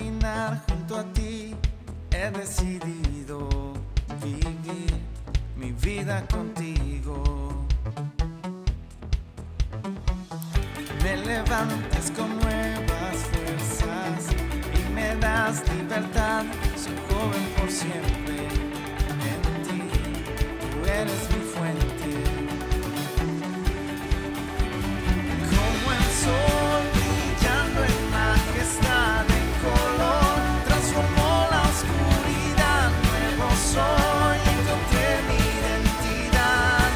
caminar junto a ti, he decidido vivir mi vida contigo. Me levantas con nuevas fuerzas y me das libertad. Soy joven por siempre en ti, tú eres mi fuente. Como el sol brillando en majestad, en color, transformó la oscuridad. Nuevo soy, encontré mi identidad.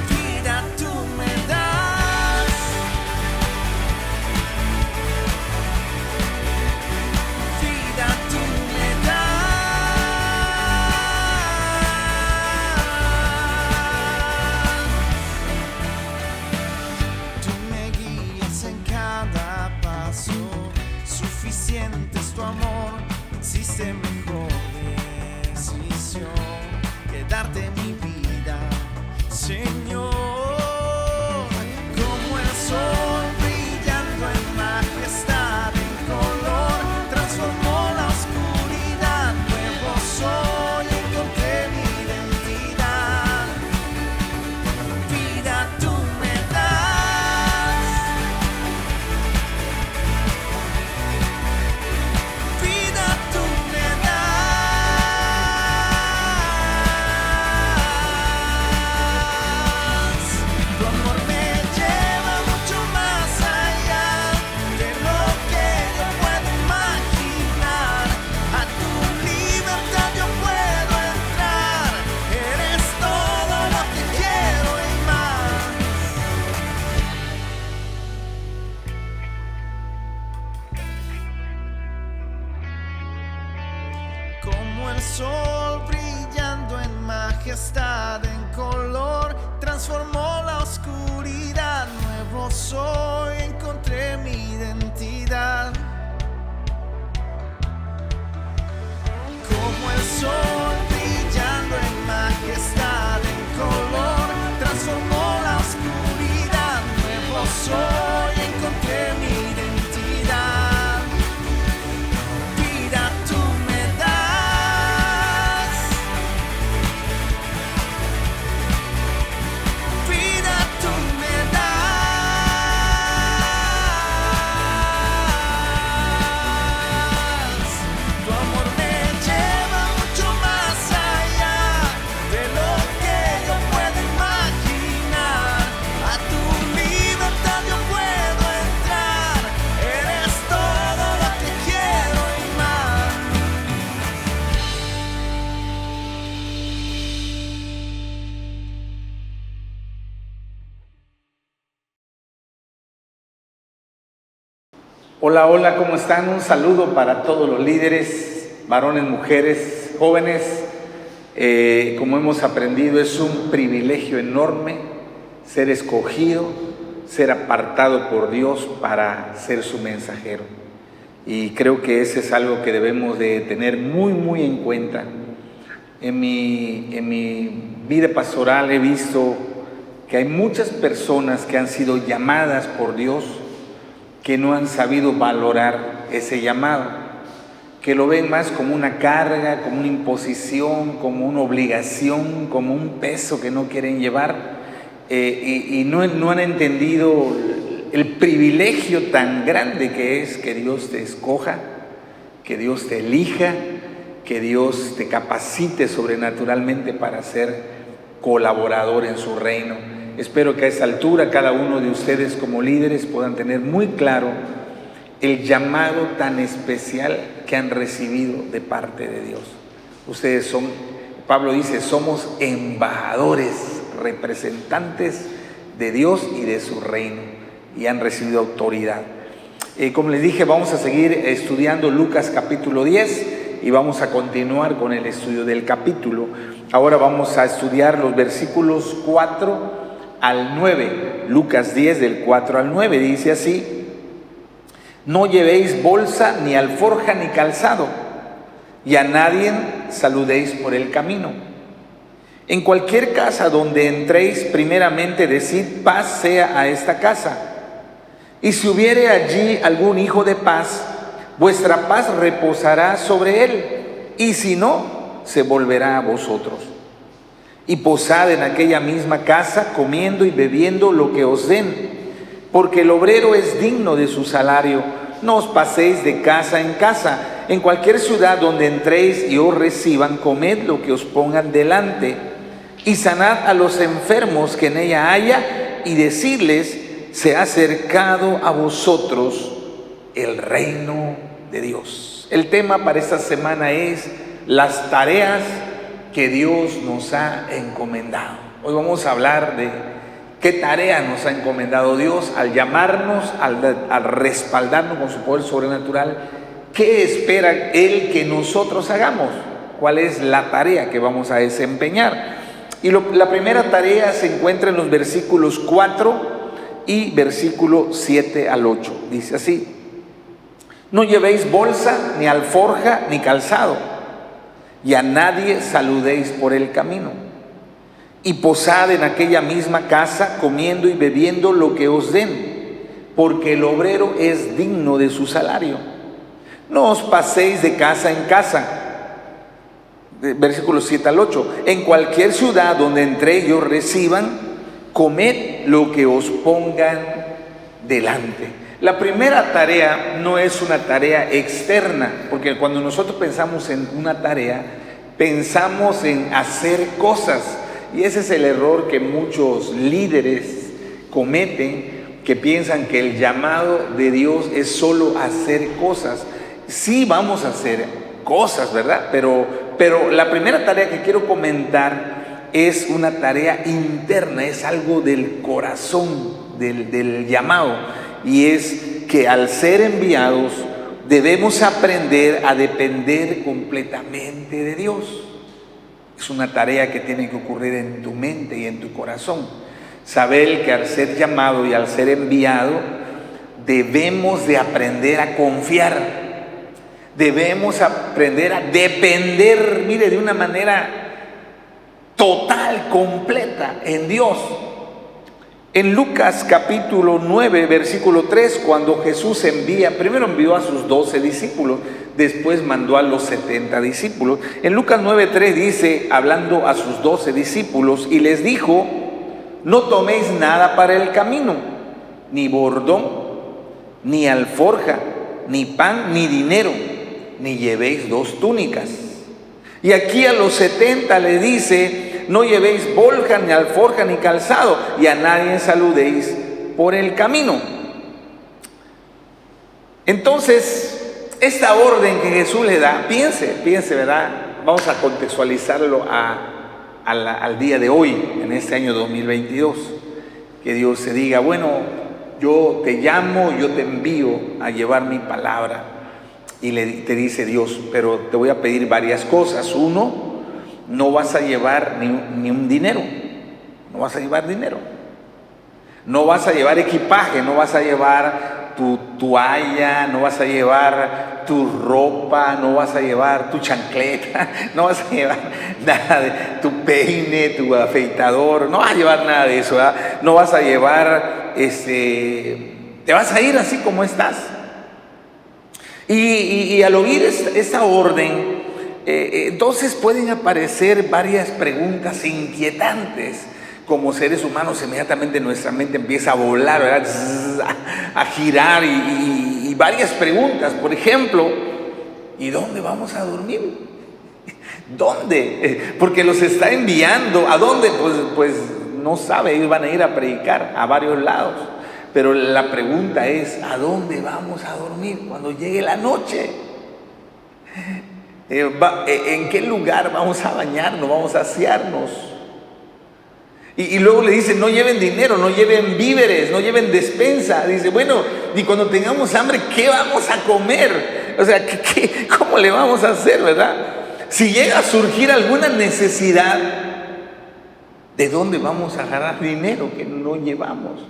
Vida tú me das, vida tú me das. Tú me guías en cada paso, suficiente es tu amor, no existe mejor decisión que darte mi vida, Señor. Como el sol brillando en majestad, en color, transformó la oscuridad. Nuevo soy, encontré mi identidad. Vida tú me das, vida tú me das. Tu amor me lleva mucho más allá de lo que yo puedo imaginar. A tu libertad yo puedo entrar. Eres todo lo que quiero y más. Como el sol brillando en majestad, en color, transformó la oscuridad. Nuevo soy, encontré mi identidad. Como el sol brillando en majestad, en color, transformó la oscuridad. Nuevo soy, encontré mi identidad. Vida tú me das, vida tú me das. Tu amor me lleva mucho más allá de lo que yo puedo imaginar. A tu libertad yo puedo entrar. Eres todo lo que quiero y más. Hola, hola, ¿cómo están? Un saludo para todos los líderes, varones, mujeres, jóvenes. Como hemos aprendido, es un privilegio enorme ser escogido, ser apartado por Dios para ser su mensajero. Y creo que ese es algo que debemos de tener muy, muy en cuenta. En mi vida pastoral he visto que hay muchas personas que han sido llamadas por Dios que no han sabido valorar ese llamado, que lo ven más como una carga, como una imposición, como una obligación, como un peso que no quieren llevar, y no han entendido el privilegio tan grande que es que Dios te escoja, que Dios te elija, que Dios te capacite sobrenaturalmente para ser colaborador en su reino. Espero que a esa altura cada uno de ustedes como líderes puedan tener muy claro el llamado tan especial que han recibido de parte de Dios. Ustedes son, Pablo dice, somos embajadores, representantes de Dios y de su reino, y han recibido autoridad. Como les dije, vamos a seguir estudiando Lucas capítulo 10 y vamos a continuar con el estudio del capítulo. Ahora vamos a estudiar los versículos 4 al 9, Lucas 10 del 4 al 9, dice así: no llevéis bolsa, ni alforja, ni calzado, y a nadie saludéis por el camino. En cualquier casa donde entréis, primeramente decid, paz sea a esta casa. Y si hubiere allí algún hijo de paz, vuestra paz reposará sobre él, y si no, se volverá a vosotros. Y posad en aquella misma casa, comiendo y bebiendo lo que os den, porque el obrero es digno de su salario. No os paséis de casa en casa. En cualquier ciudad donde entréis y os reciban, comed lo que os pongan delante, y sanad a los enfermos que en ella haya, y decirles: se ha acercado a vosotros el reino de Dios. El tema para esta semana es las tareas que Dios nos ha encomendado. Hoy vamos a hablar de qué tarea nos ha encomendado Dios al llamarnos, al respaldarnos con su poder sobrenatural. ¿Qué espera Él que nosotros hagamos? ¿Cuál es la tarea que vamos a desempeñar? Y la primera tarea se encuentra en los versículos 4 y versículo 7 al 8. Dice así: no llevéis bolsa, ni alforja, ni calzado, y a nadie saludéis por el camino. Y posad en aquella misma casa, comiendo y bebiendo lo que os den, porque el obrero es digno de su salario. No os paséis de casa en casa. Versículos 7 al 8. En cualquier ciudad donde entréis y os reciban, comed lo que os pongan delante. La primera tarea no es una tarea externa, porque cuando nosotros pensamos en una tarea, pensamos en hacer cosas, y ese es el error que muchos líderes cometen, que piensan que el llamado de Dios es solo hacer cosas. Sí, vamos a hacer cosas, ¿verdad? Pero la primera tarea que quiero comentar es una tarea interna, es algo del corazón, del llamado, y es que al ser enviados debemos aprender a depender completamente de Dios. Es una tarea que tiene que ocurrir en tu mente y en tu corazón. Saber que al ser llamado y al ser enviado debemos de aprender a confiar. Debemos aprender a depender, mire, de una manera total, completa en Dios. En Lucas capítulo 9, versículo 3, cuando Jesús primero envió a sus 12 discípulos, después mandó a los 70 discípulos. En Lucas 9:3 dice, hablando a sus 12 discípulos, y les dijo: no toméis nada para el camino, ni bordón, ni alforja, ni pan, ni dinero, ni llevéis 2 túnicas. Y aquí a los 70 le dice: no llevéis bolsa, ni alforja, ni calzado, y a nadie saludéis por el camino. Entonces, esta orden que Jesús le da, piense, ¿verdad? Vamos a contextualizarlo al día de hoy, en este año 2022. Que Dios se diga: bueno, yo te llamo, yo te envío a llevar mi palabra. Y te dice Dios: pero te voy a pedir varias cosas. Uno, no vas a llevar ni un dinero. No vas a llevar dinero. No vas a llevar equipaje, no vas a llevar tu toalla, no vas a llevar tu ropa, no vas a llevar tu chancleta, no vas a llevar nada de tu peine, tu afeitador, no vas a llevar nada de eso, ¿verdad? No vas a llevar, te vas a ir así como estás. Y al oír esta orden, entonces pueden aparecer varias preguntas inquietantes. Como seres humanos, inmediatamente nuestra mente empieza a volar, ¿verdad? A girar y varias preguntas. Por ejemplo, ¿y dónde vamos a dormir? ¿Dónde? Porque los está enviando. ¿A dónde? Pues no sabe, ellos van a ir a predicar a varios lados. Pero la pregunta es: ¿a dónde vamos a dormir cuando llegue la noche? ¿En qué lugar vamos a bañarnos? ¿Vamos a asearnos? Y luego le dice: no lleven dinero, no lleven víveres, no lleven despensa. Dice: bueno, y cuando tengamos hambre, ¿qué vamos a comer? O sea, ¿cómo le vamos a hacer, verdad? Si llega a surgir alguna necesidad, ¿de dónde vamos a agarrar dinero que no llevamos?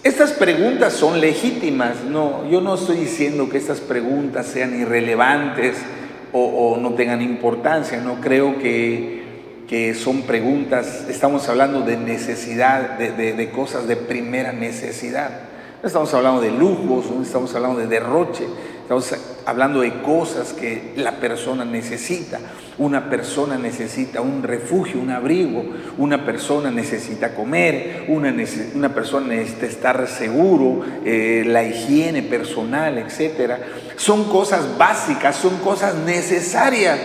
Estas preguntas son legítimas. No, yo no estoy diciendo que estas preguntas sean irrelevantes o no tengan importancia. No creo que son preguntas. Estamos hablando de necesidad, de cosas de primera necesidad. No estamos hablando de lujos, no estamos hablando de derroche, estamos hablando de cosas que la persona necesita. Una persona necesita un refugio, un abrigo, una persona necesita comer, una persona necesita estar seguro, la higiene personal, etc. Son cosas básicas, son cosas necesarias.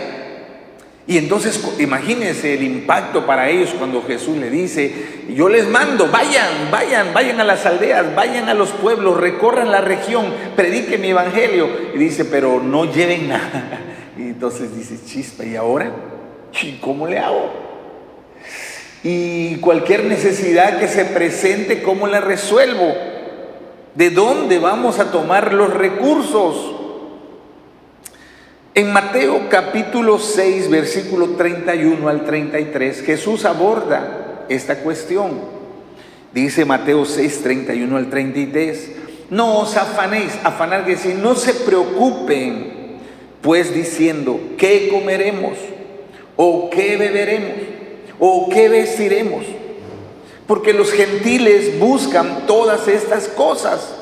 Y entonces imagínense el impacto para ellos cuando Jesús le dice: yo les mando, vayan a las aldeas, vayan a los pueblos, recorran la región, prediquen mi evangelio. Y dice: pero no lleven nada. Y entonces dice: chispa, ¿y ahora? ¿Y cómo le hago? Y cualquier necesidad que se presente, ¿cómo la resuelvo? ¿De dónde vamos a tomar los recursos? En Mateo capítulo 6, versículo 31 al 33, Jesús aborda esta cuestión. Dice Mateo 6, 31 al 33: no os afanéis, afanar quiere decir no se preocupen, pues diciendo: ¿qué comeremos? ¿O qué beberemos? ¿O qué vestiremos? Porque los gentiles buscan todas estas cosas.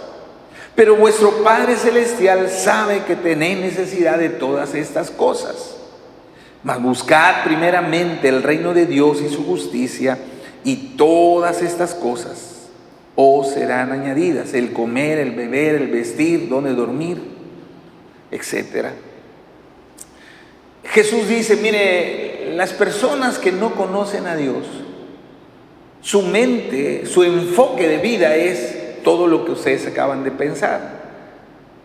Pero vuestro Padre Celestial sabe que tenéis necesidad de todas estas cosas. Mas buscad primeramente el reino de Dios y su justicia, y todas estas cosas os serán añadidas: el comer, el beber, el vestir, dónde dormir, etc. Jesús dice: mire, las personas que no conocen a Dios, su mente, su enfoque de vida es todo lo que ustedes acaban de pensar.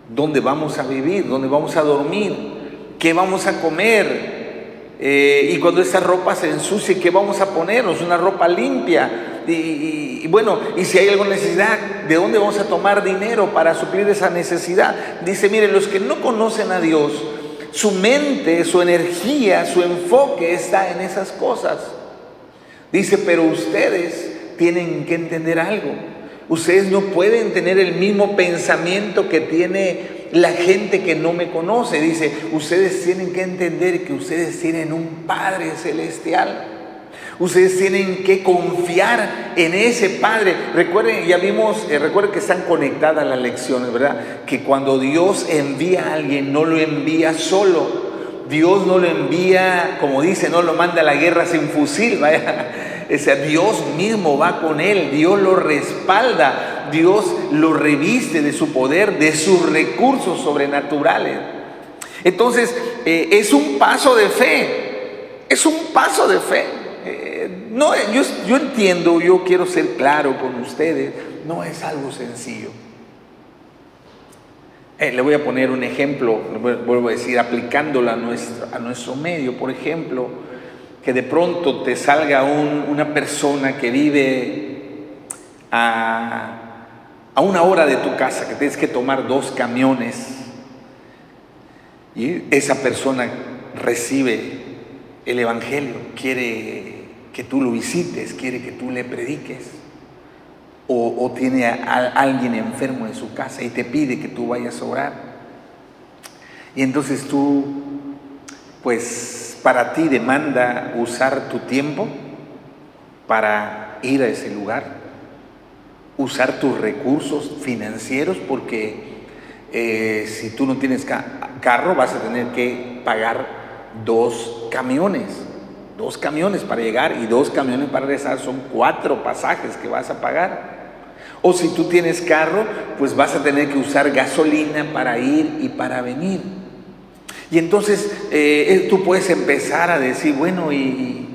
¿Dónde vamos a vivir? ¿Dónde vamos a dormir? ¿Qué vamos a comer? Y cuando esa ropa se ensucie, ¿qué vamos a ponernos? Una ropa limpia. Y bueno, y si hay alguna necesidad, ¿de dónde vamos a tomar dinero para suplir esa necesidad? Dice: miren, los que no conocen a Dios, su mente, su energía, su enfoque está en esas cosas. Dice: pero ustedes tienen que entender algo. Ustedes no pueden tener el mismo pensamiento que tiene la gente que no me conoce. Dice: ustedes tienen que entender que ustedes tienen un Padre Celestial. Ustedes tienen que confiar en ese Padre. Recuerden, ya vimos, recuerden que están conectadas las lecciones, ¿verdad? Que cuando Dios envía a alguien, no lo envía solo. Dios no lo envía, como dice, no lo manda a la guerra sin fusil, vaya. O sea, Dios mismo va con él, Dios lo respalda, Dios lo reviste de su poder, de sus recursos sobrenaturales. Entonces, es un paso de fe, es un paso de fe. No, yo entiendo, yo quiero ser claro con ustedes, no es algo sencillo. Le voy a poner un ejemplo, vuelvo a decir, aplicándolo a nuestro medio. Por ejemplo, que de pronto te salga una persona que vive a 1 hora de tu casa, que tienes que tomar 2 camiones, y esa persona recibe el evangelio, quiere que tú lo visites, quiere que tú le prediques, o tiene a alguien enfermo en su casa y te pide que tú vayas a orar. Y entonces tú, pues para ti demanda usar tu tiempo para ir a ese lugar, usar tus recursos financieros, porque si tú no tienes carro vas a tener que pagar 2 camiones. 2 camiones para llegar y 2 camiones para regresar, son 4 pasajes que vas a pagar. O si tú tienes carro, pues vas a tener que usar gasolina para ir y para venir. Y entonces tú puedes empezar a decir: bueno, y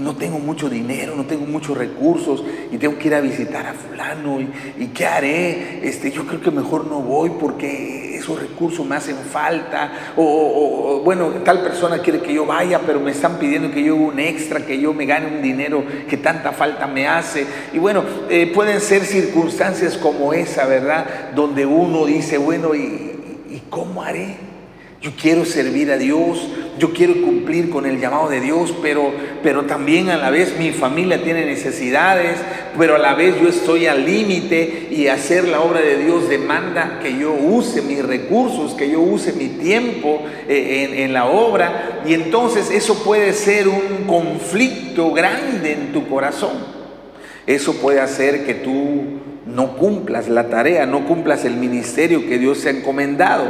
no tengo mucho dinero, no tengo muchos recursos, y tengo que ir a visitar a fulano, y ¿qué haré? Yo creo que mejor no voy porque esos recursos me hacen falta, o bueno, tal persona quiere que yo vaya, pero me están pidiendo que yo haga un extra, que yo me gane un dinero que tanta falta me hace. Y bueno, pueden ser circunstancias como esa, ¿verdad? Donde uno dice: bueno, ¿y cómo haré? Yo quiero servir a Dios, yo quiero cumplir con el llamado de Dios, pero también a la vez mi familia tiene necesidades, pero a la vez yo estoy al límite, y hacer la obra de Dios demanda que yo use mis recursos, que yo use mi tiempo en la obra. Y entonces eso puede ser un conflicto grande en tu corazón. Eso puede hacer que tú no cumplas la tarea, no cumplas el ministerio que Dios te ha encomendado.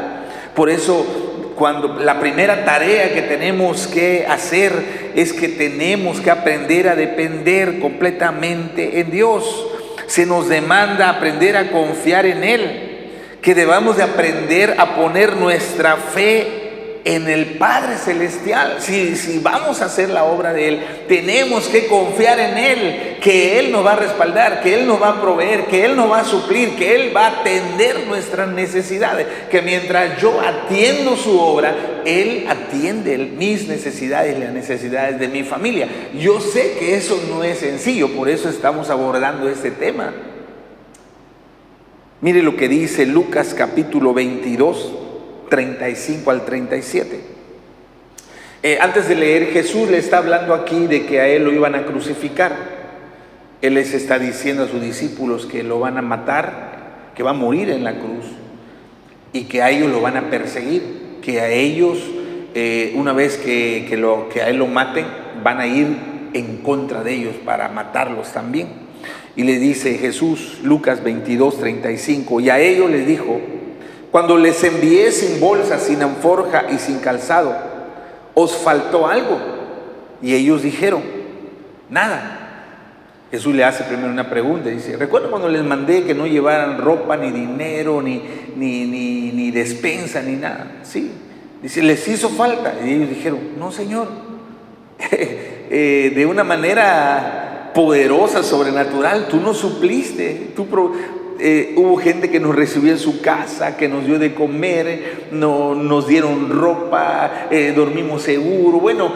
Por eso, cuando la primera tarea que tenemos que hacer es que tenemos que aprender a depender completamente en Dios. Se nos demanda aprender a confiar en Él, que debamos de aprender a poner nuestra fe en el Padre Celestial. Si vamos a hacer la obra de Él, tenemos que confiar en Él, que Él nos va a respaldar, que Él nos va a proveer, que Él nos va a suplir, que Él va a atender nuestras necesidades, que mientras yo atiendo su obra, Él atiende mis necesidades y las necesidades de mi familia. Yo sé que eso no es sencillo, por eso estamos abordando este tema. Mire lo que dice Lucas capítulo 22, 35 al 37. Antes de leer, Jesús le está hablando aquí de que a Él lo iban a crucificar. Él les está diciendo a sus discípulos que lo van a matar, que va a morir en la cruz y que a ellos lo van a perseguir, que a ellos, una vez que a Él lo maten, van a ir en contra de ellos para matarlos también. Y le dice Jesús, Lucas 22, 35, y a ellos les dijo: cuando les envié sin bolsa, sin alforja y sin calzado, ¿os faltó algo? Y ellos dijeron: nada. Jesús le hace primero una pregunta, dice: ¿recuerdan cuando les mandé que no llevaran ropa, ni dinero, ni despensa, ni nada? Sí. Dice: ¿les hizo falta? Y ellos dijeron: no, Señor. De una manera poderosa, sobrenatural, tú nos supliste, hubo gente que nos recibió en su casa, que nos dio de comer, nos dieron ropa, dormimos seguro. Bueno,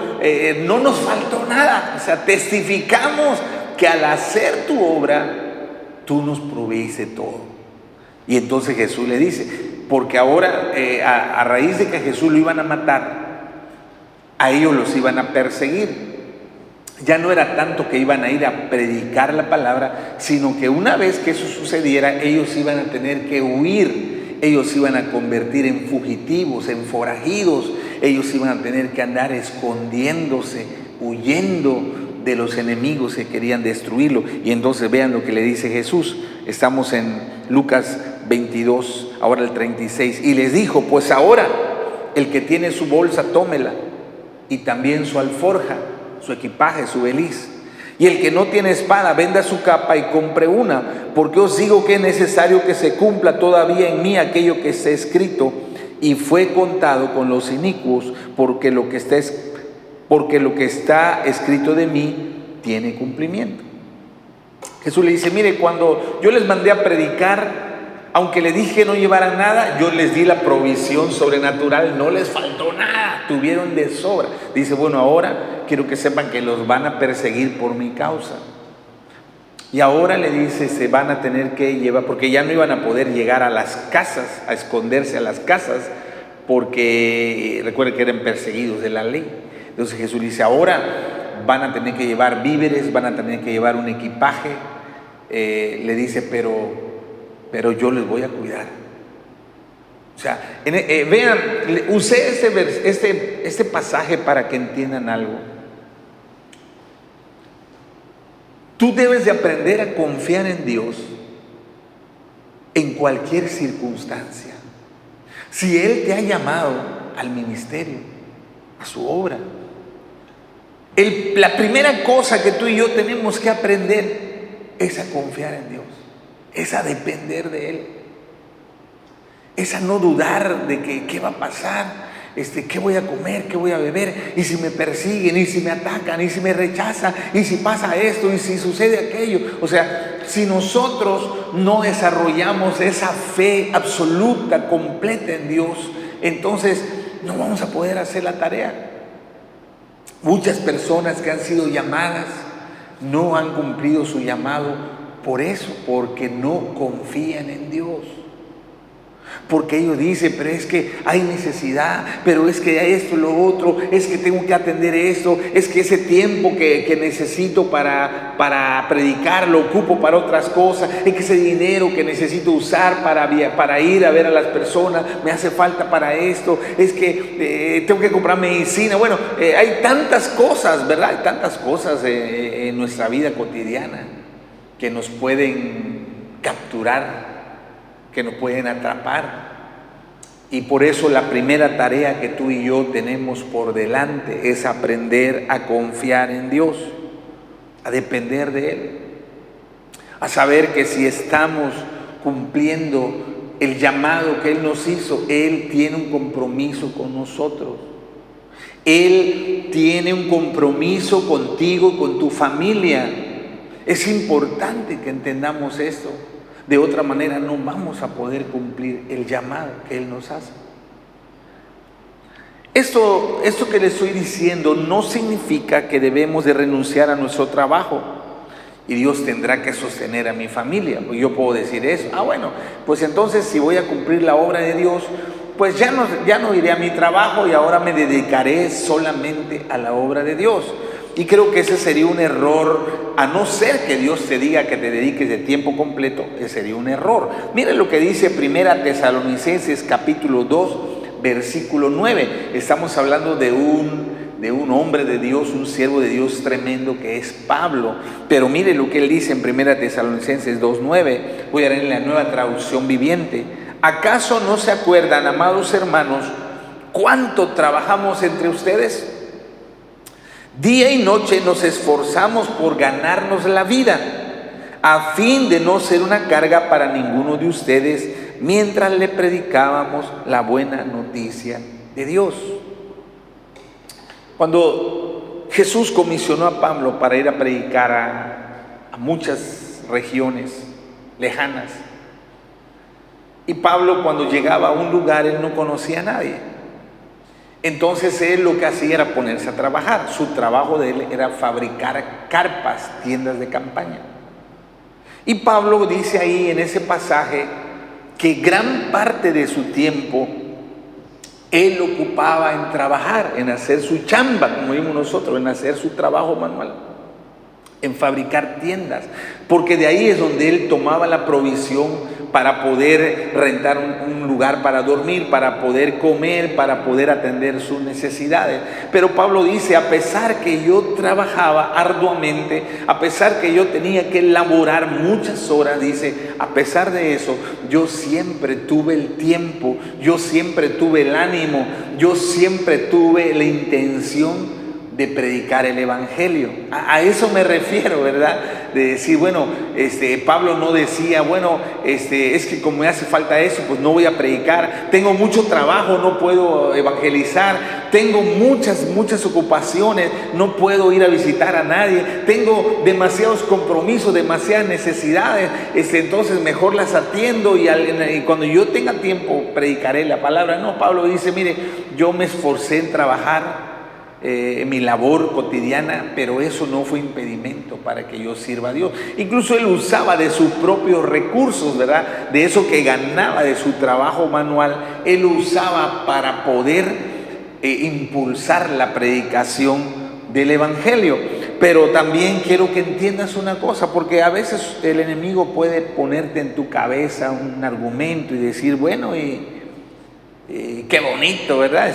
no nos faltó nada. O sea, testificamos que al hacer tu obra, tú nos proveíste todo. Y entonces Jesús le dice, porque ahora, a raíz de que a Jesús lo iban a matar, a ellos los iban a perseguir. Ya no era tanto que iban a ir a predicar la palabra, sino que una vez que eso sucediera, ellos iban a tener que huir, ellos iban a convertir en fugitivos, en forajidos, ellos iban a tener que andar escondiéndose, huyendo de los enemigos que querían destruirlo. Y entonces vean lo que le dice Jesús. Estamos en Lucas 22, ahora el 36. Y les dijo: pues ahora el que tiene su bolsa, tómela, y también su alforja, su equipaje, su beliz. Y el que no tiene espada, venda su capa y compre una, porque os digo que es necesario que se cumpla todavía en mí aquello que está escrito y fue contado con los inicuos, porque lo que está escrito de mí tiene cumplimiento. Jesús le dice: mire, cuando yo les mandé a predicar, aunque le dije no llevaran nada, yo les di la provisión sobrenatural, no les faltó nada, tuvieron de sobra. Dice: bueno, ahora quiero que sepan que los van a perseguir por mi causa. Y ahora le dice, se van a tener que llevar, porque ya no iban a poder llegar a las casas, a esconderse a las casas, porque recuerden que eran perseguidos de la ley. Entonces Jesús dice: ahora van a tener que llevar víveres, van a tener que llevar un equipaje. Le dice, pero yo les voy a cuidar. O sea, vean, usé este pasaje para que entiendan algo. Tú debes de aprender a confiar en Dios en cualquier circunstancia. Si Él te ha llamado al ministerio, a su obra, la primera cosa que tú y yo tenemos que aprender es a confiar en Dios, es a depender de Él, es a no dudar de que qué va a pasar, qué voy a comer, qué voy a beber, y si me persiguen, y si me atacan, y si me rechazan, y si pasa esto, y si sucede aquello. O sea, si nosotros no desarrollamos esa fe absoluta, completa en Dios, entonces no vamos a poder hacer la tarea. Muchas personas que han sido llamadas no han cumplido su llamado por eso, porque no confían en Dios. Porque ellos dicen, pero es que hay necesidad, pero es que hay esto, lo otro, es que tengo que atender esto, es que ese tiempo que necesito para predicar lo ocupo para otras cosas, es que ese dinero que necesito usar para ir a ver a las personas me hace falta para esto, es que tengo que comprar medicina. Bueno, hay tantas cosas, ¿verdad? Hay tantas cosas en nuestra vida cotidiana que nos pueden capturar, que nos pueden atrapar. Y por eso la primera tarea que tú y yo tenemos por delante es aprender a confiar en Dios, a depender de Él, a saber que si estamos cumpliendo el llamado que Él nos hizo, Él tiene un compromiso con nosotros. Él tiene un compromiso contigo, con tu familia. Es importante que entendamos esto. De otra manera no vamos a poder cumplir el llamado que Él nos hace. Esto que les estoy diciendo no significa que debemos de renunciar a nuestro trabajo y Dios tendrá que sostener a mi familia. Pues yo puedo decir eso. Bueno, pues entonces si voy a cumplir la obra de Dios, pues ya no iré a mi trabajo y ahora me dedicaré solamente a la obra de Dios. Y creo que ese sería un error, a no ser que Dios te diga que te dediques de tiempo completo, ese sería un error. Mira lo que dice 1 Tesalonicenses capítulo 2, versículo 9. Estamos hablando de un hombre de Dios, un siervo de Dios tremendo que es Pablo. Pero mire lo que él dice en 1 Tesalonicenses 2:9. Voy a leer en la Nueva Traducción Viviente. ¿Acaso no se acuerdan, amados hermanos, cuánto trabajamos entre ustedes? Día y noche nos esforzamos por ganarnos la vida, a fin de no ser una carga para ninguno de ustedes, mientras le predicábamos la buena noticia de Dios. Cuando Jesús comisionó a Pablo para ir a predicar a muchas regiones lejanas, y Pablo, cuando llegaba a un lugar, él no conocía a nadie. Entonces él lo que hacía era ponerse a trabajar. Su trabajo de él era fabricar carpas, tiendas de campaña. Y Pablo dice ahí en ese pasaje que gran parte de su tiempo él ocupaba en trabajar, en hacer su chamba, como vimos nosotros, en hacer su trabajo manual, en fabricar tiendas, porque de ahí es donde él tomaba la provisión para poder rentar un lugar para dormir, para poder comer, para poder atender sus necesidades. Pero Pablo dice, a pesar que yo trabajaba arduamente, a pesar que yo tenía que laborar muchas horas, dice, a pesar de eso, yo siempre tuve el tiempo, yo siempre tuve el ánimo, yo siempre tuve la intención de predicar el evangelio. A eso me refiero, ¿verdad? De decir, bueno, Pablo no decía, bueno, es que como me hace falta eso, pues no voy a predicar. Tengo mucho trabajo, no puedo evangelizar. Tengo muchas ocupaciones, no puedo ir a visitar a nadie. Tengo demasiados compromisos, demasiadas necesidades. Entonces mejor las atiendo y cuando yo tenga tiempo predicaré la palabra. No, Pablo dice, mire, yo me esforcé en trabajar en mi labor cotidiana, pero eso no fue impedimento para que yo sirva a Dios. Incluso él usaba de sus propios recursos, ¿verdad? De eso que ganaba de su trabajo manual, él usaba para poder impulsar la predicación del evangelio. Pero también quiero que entiendas una cosa, porque a veces el enemigo puede ponerte en tu cabeza un argumento y decir, bueno, qué bonito, ¿verdad?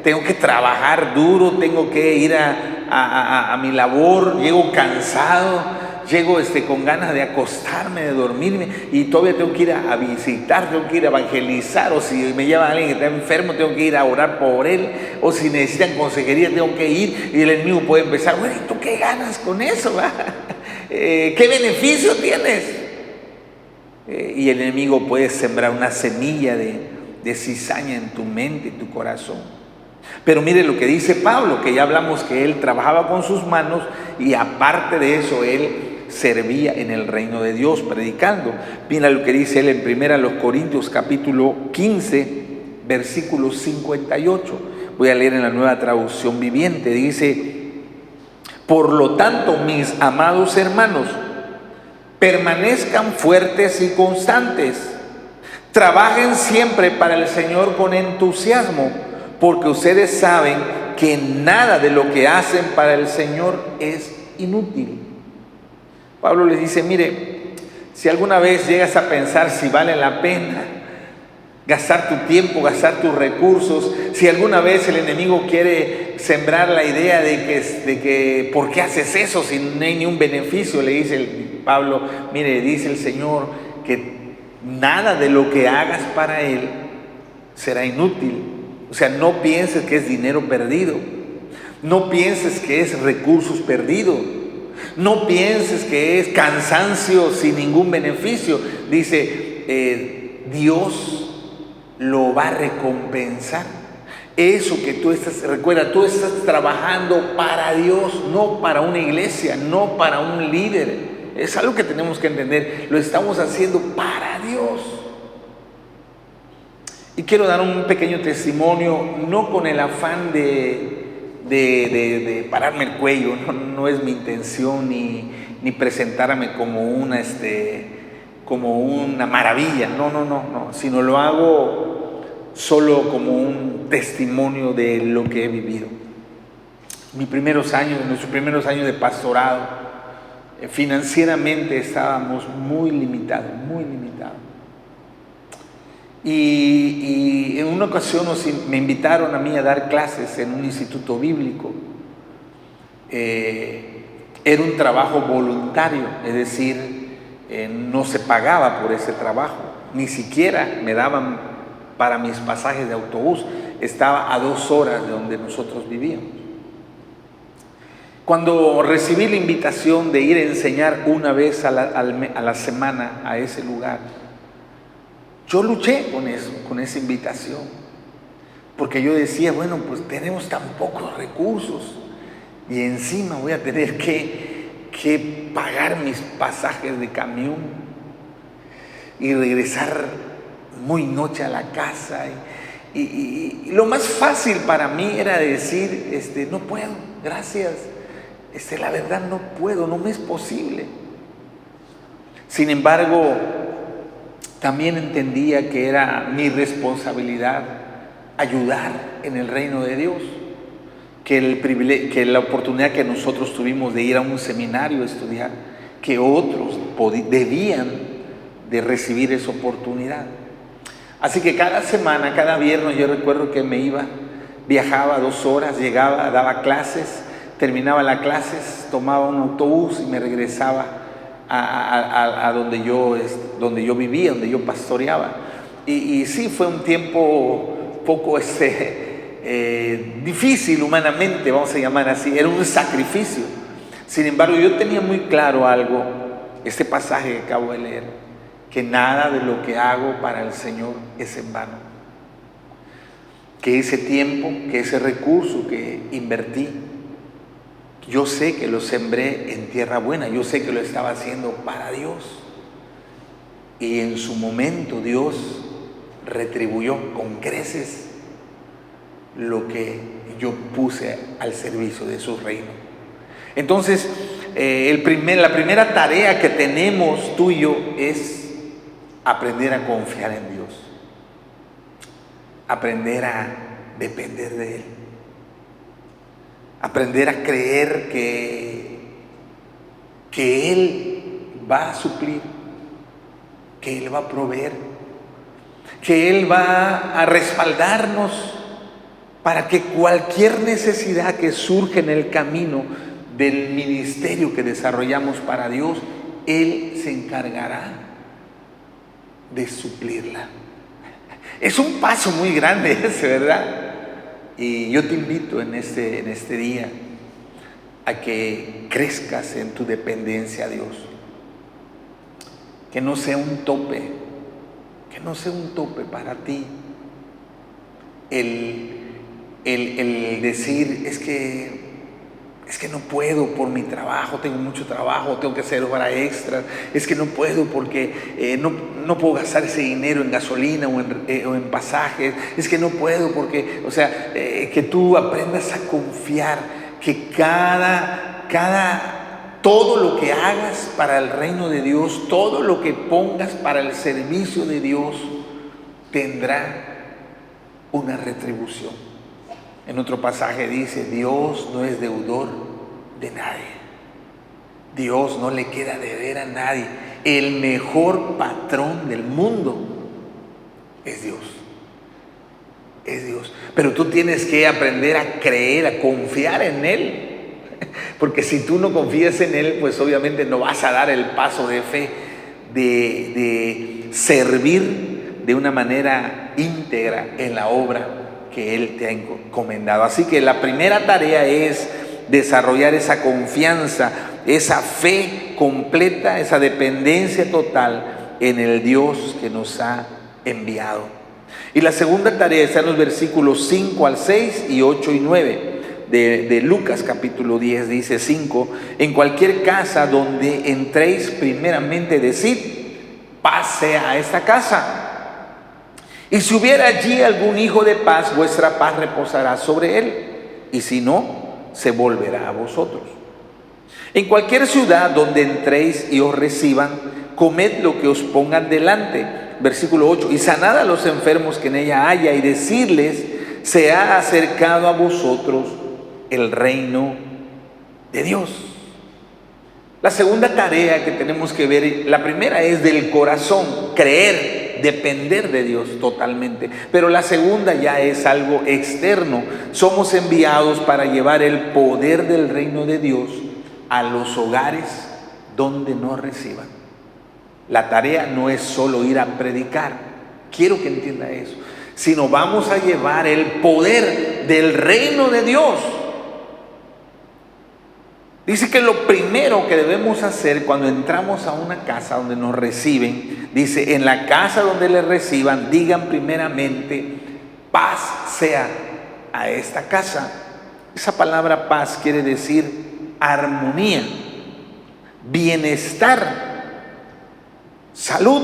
Tengo que trabajar duro, tengo que ir a mi labor, llego cansado, llego con ganas de acostarme, de dormirme, y todavía tengo que ir a visitar, tengo que ir a evangelizar, o si me lleva alguien que está enfermo, tengo que ir a orar por él, o si necesitan consejería, tengo que ir, y el enemigo puede empezar, bueno, ¿y tú qué ganas con eso? ¿Qué beneficio tienes? Y el enemigo puede sembrar una semilla de cizaña en tu mente, en tu corazón. Pero mire lo que dice Pablo, que ya hablamos que él trabajaba con sus manos y aparte de eso él servía en el reino de Dios predicando. Mira lo que dice él en 1 Corintios capítulo 15, versículo 58. Voy a leer en la Nueva Traducción Viviente. Dice, por lo tanto, mis amados hermanos, permanezcan fuertes y constantes. Trabajen siempre para el Señor con entusiasmo, porque ustedes saben que nada de lo que hacen para el Señor es inútil. Pablo les dice, mire, si alguna vez llegas a pensar si vale la pena gastar tu tiempo, gastar tus recursos, si alguna vez el enemigo quiere sembrar la idea de que ¿por qué haces eso si no hay ni un beneficio? Le dice Pablo, mire, dice el Señor que nada de lo que hagas para Él será inútil. O sea, no pienses que es dinero perdido, no pienses que es recursos perdidos, no pienses que es cansancio sin ningún beneficio. Dice, Dios lo va a recompensar. Eso que tú estás, recuerda, tú estás trabajando para Dios, no para una iglesia, no para un líder. Es algo que tenemos que entender, lo estamos haciendo para Dios. Y quiero dar un pequeño testimonio, no con el afán de pararme el cuello, no es mi intención, ni presentarme como una maravilla, no, sino lo hago solo como un testimonio de lo que he vivido. Nuestros primeros años de pastorado, financieramente estábamos muy limitados. Y en una ocasión me invitaron a mí a dar clases en un instituto bíblico. Era un trabajo voluntario, es decir, no se pagaba por ese trabajo, ni siquiera me daban para mis pasajes de autobús. Estaba a 2 horas de donde nosotros vivíamos. Cuando recibí la invitación de ir a enseñar una vez a la semana a ese lugar, yo luché con esa invitación, porque yo decía, bueno, pues tenemos tan pocos recursos y encima voy a tener que pagar mis pasajes de camión y regresar muy noche a la casa. Y lo más fácil para mí era decir, no puedo, gracias, la verdad no puedo, no me es posible. Sin embargo, también entendía que era mi responsabilidad ayudar en el reino de Dios, que la oportunidad que nosotros tuvimos de ir a un seminario a estudiar, que otros debían de recibir esa oportunidad. Así que cada semana, cada viernes, yo recuerdo que viajaba 2 horas, llegaba, daba clases, terminaba las clases, tomaba un autobús y me regresaba a donde yo vivía, donde yo pastoreaba. Y sí, fue un tiempo poco difícil humanamente, vamos a llamar así, era un sacrificio. Sin embargo, yo tenía muy claro algo, este pasaje que acabo de leer, que nada de lo que hago para el Señor es en vano, que ese tiempo, que ese recurso que invertí, yo sé que lo sembré en tierra buena, yo sé que lo estaba haciendo para Dios, y en su momento Dios retribuyó con creces lo que yo puse al servicio de su reino. Entonces, la primera tarea que tenemos tú y yo es aprender a confiar en Dios, aprender a depender de Él, aprender a creer que Él va a suplir, que Él va a proveer, que Él va a respaldarnos para que cualquier necesidad que surge en el camino del ministerio que desarrollamos para Dios, Él se encargará de suplirla. Es un paso muy grande ese, ¿verdad? Y yo te invito en este día a que crezcas en tu dependencia a Dios. Que no sea un tope, para ti el decir, es que no puedo por mi trabajo, tengo mucho trabajo, tengo que hacer horas extras, es que no puedo porque no puedo gastar ese dinero en gasolina o en pasajes, es que no puedo porque, que tú aprendas a confiar que todo lo que hagas para el reino de Dios, todo lo que pongas para el servicio de Dios, tendrá una retribución. En otro pasaje dice, Dios no es deudor de nadie. Dios no le queda deber a nadie. El mejor patrón del mundo es Dios. Es Dios. Pero tú tienes que aprender a creer, a confiar en Él. Porque si tú no confías en Él, pues obviamente no vas a dar el paso de fe de servir de una manera íntegra en la obra que Él te ha encomendado. Así que la primera tarea es desarrollar esa confianza, esa fe completa, esa dependencia total en el Dios que nos ha enviado. Y la segunda tarea está en los versículos 5 al 6 y 8 y 9 de Lucas capítulo 10. Dice 5: en cualquier casa donde entréis, primeramente decid, paz sea a esta casa. Y si hubiera allí algún hijo de paz, vuestra paz reposará sobre él, y si no, se volverá a vosotros. En cualquier ciudad donde entréis y os reciban, comed lo que os pongan delante. Versículo 8: y sanad a los enfermos que en ella haya, y decirles, se ha acercado a vosotros el reino de Dios. La segunda tarea que tenemos que ver, la primera es del corazón, creer, depender de Dios totalmente. Pero la segunda ya es algo externo. Somos enviados para llevar el poder del reino de Dios a los hogares donde nos reciban. La tarea no es solo ir a predicar, quiero que entienda eso, sino vamos a llevar el poder del reino de Dios. Dice que lo primero que debemos hacer cuando entramos a una casa donde nos reciben, dice, en la casa donde les reciban, digan primeramente, paz sea a esta casa. Esa palabra paz quiere decir armonía, bienestar, salud,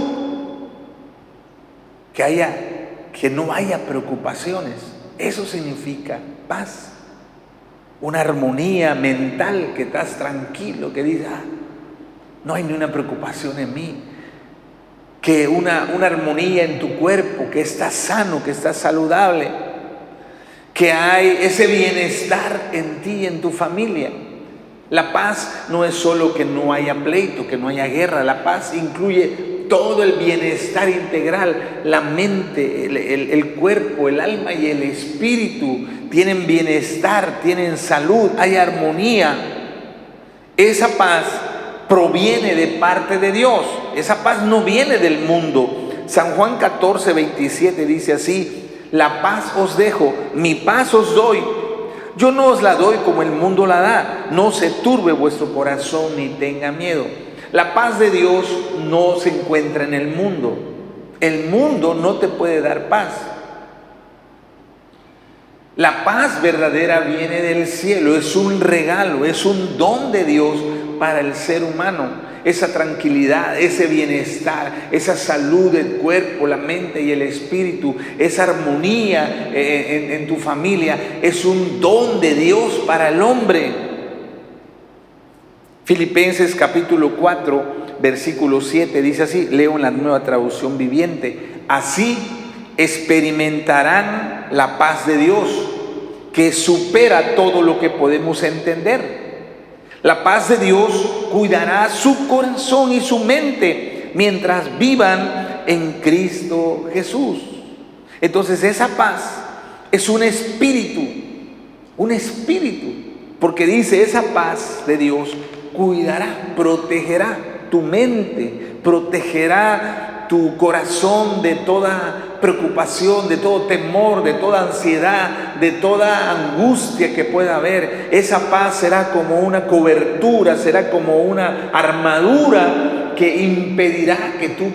que no haya preocupaciones. Eso significa paz. Una armonía mental, que estás tranquilo, que dices, no hay ni una preocupación en mí. Que una armonía en tu cuerpo, que estás sano, que estás saludable. Que hay ese bienestar en ti y en tu familia. La paz no es solo que no haya pleito, que no haya guerra. La paz incluye todo el bienestar integral. La mente, el cuerpo, el alma y el espíritu tienen bienestar, tienen salud, hay armonía. Esa paz proviene de parte de Dios. Esa paz no viene del mundo. San Juan 14:27 dice así: la paz os dejo, mi paz os doy. Yo no os la doy como el mundo la da. No se turbe vuestro corazón ni tenga miedo. La paz de Dios no se encuentra en el mundo. El mundo no te puede dar paz. La paz verdadera viene del cielo, es un regalo, es un don de Dios para el ser humano. Esa tranquilidad, ese bienestar, esa salud del cuerpo, la mente y el espíritu, esa armonía en tu familia, es un don de Dios para el hombre. Filipenses capítulo 4, versículo 7 dice así, leo en la Nueva Traducción Viviente: así experimentarán la paz de Dios, que supera todo lo que podemos entender. La paz de Dios cuidará su corazón y su mente mientras vivan en Cristo Jesús. Entonces esa paz es un espíritu, porque dice, esa paz de Dios cuidará, protegerá tu mente, protegerá tu corazón de toda preocupación, de todo temor, de toda ansiedad, de toda angustia que pueda haber. Esa paz será como una cobertura, será como una armadura que impedirá que tú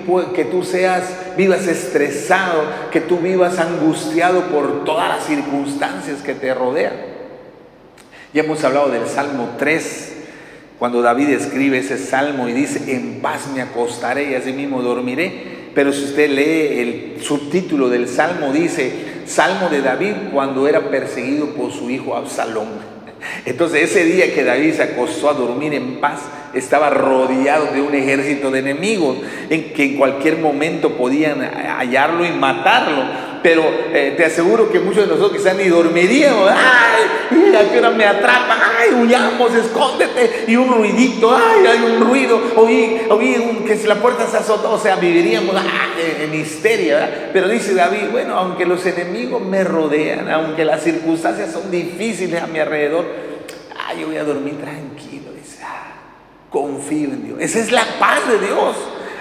vivas estresado, que tú vivas angustiado por todas las circunstancias que te rodean. Ya hemos hablado del Salmo 3, cuando David escribe ese salmo y dice, en paz me acostaré y así mismo dormiré. Pero si usted lee el subtítulo del salmo, dice, Salmo de David cuando era perseguido por su hijo Absalón. Entonces ese día que David se acostó a dormir en paz, estaba rodeado de un ejército de enemigos que en cualquier momento podían hallarlo y matarlo. Pero te aseguro que muchos de nosotros quizás ni dormiríamos. ¡Ay! ¿A qué hora me atrapan? ¡Ay! Huyamos, escóndete. Y un ruidito. ¡Ay! Hay un ruido. Oí que si la puerta se azotó. O sea, viviríamos en histeria, ¿verdad? Pero dice David, bueno, aunque los enemigos me rodean, aunque las circunstancias son difíciles a mi alrededor, yo voy a dormir tranquilo. Dice, confío en Dios. Esa es la paz de Dios.